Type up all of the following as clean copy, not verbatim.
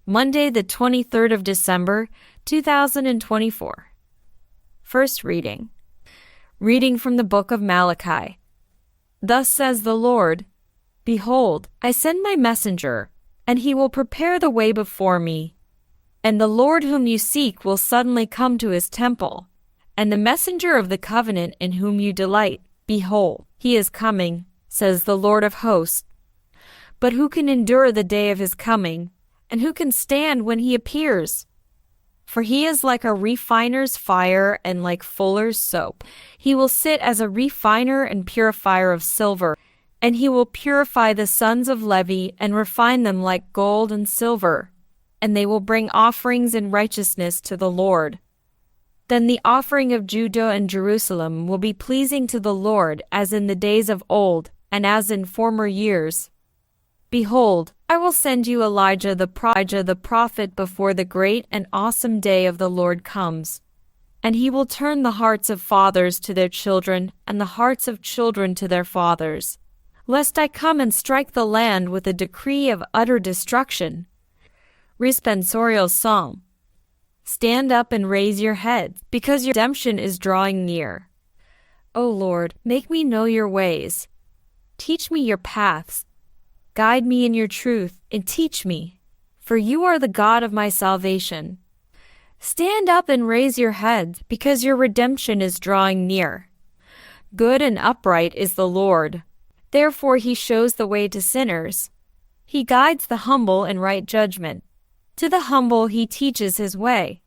Monday, the 23rd of December, 2024. First reading. Reading from the book of Malachi. Thus says the Lord, Behold, I send my messenger, and he will prepare the way before me. And the Lord whom you seek will suddenly come to his temple, and the messenger of the covenant in whom you delight, behold, he is coming, says the Lord of hosts. But who can endure the day of his coming, and who can stand when he appears? For he is like a refiner's fire and like fuller's soap. He will sit as a refiner and purifier of silver, and he will purify the sons of Levi and refine them like gold and silver, and they will bring offerings in righteousness to the Lord. Then the offering of Judah and Jerusalem will be pleasing to the Lord as in the days of old and as in former years. Behold, I will send you Elijah the prophet before the great and awesome day of the Lord comes. And he will turn the hearts of fathers to their children and the hearts of children to their fathers, lest I come and strike the land with a decree of utter destruction. Responsorial Psalm. Stand up and raise your heads, because your redemption is drawing near. O Lord, make me know your ways. Teach me your paths. Guide me in your truth, and teach me, for you are the God of my salvation. Stand up and raise your heads, because your redemption is drawing near. Good and upright is the Lord. Therefore he shows the way to sinners. He guides the humble in right judgment. To the humble he teaches his way.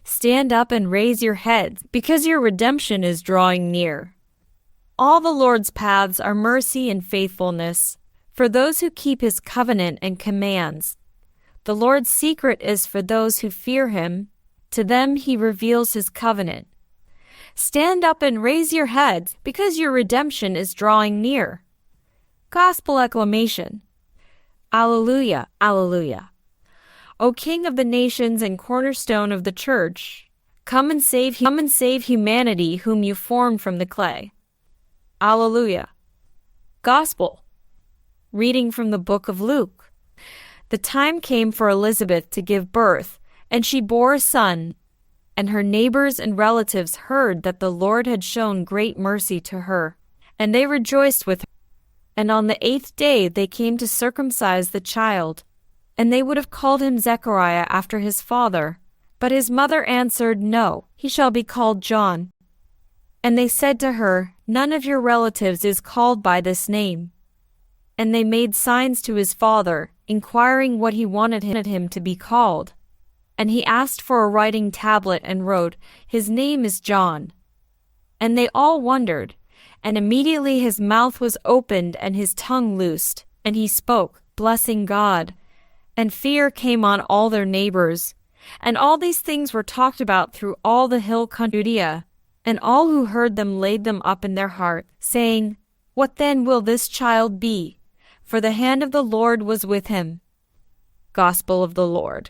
Stand up and raise your heads, because your redemption is drawing near. All the Lord's paths are mercy and faithfulness, for those who keep his covenant and commands. The Lord's secret is for those who fear him. To them he reveals his covenant. Stand up and raise your heads, because your redemption is drawing near. Gospel acclamation. Alleluia, alleluia. O King of the nations and cornerstone of the church, come and save humanity whom you formed from the clay. Alleluia. Gospel. Reading from the book of Luke. The time came for Elizabeth to give birth, and she bore a son, and her neighbors and relatives heard that the Lord had shown great mercy to her, and they rejoiced with her. And on the 8th day they came to circumcise the child, and they would have called him Zechariah after his father. But his mother answered, No, he shall be called John. And they said to her, None of your relatives is called by this name. And they made signs to his father, inquiring what he wanted him to be called. And he asked for a writing tablet and wrote, His name is John. And they all wondered, and immediately his mouth was opened and his tongue loosed, and he spoke, blessing God. And fear came on all their neighbors. And all these things were talked about through all the hill country of Judea. And all who heard them laid them up in their heart, saying, What then will this child be? For the hand of the Lord was with him. Gospel of the Lord.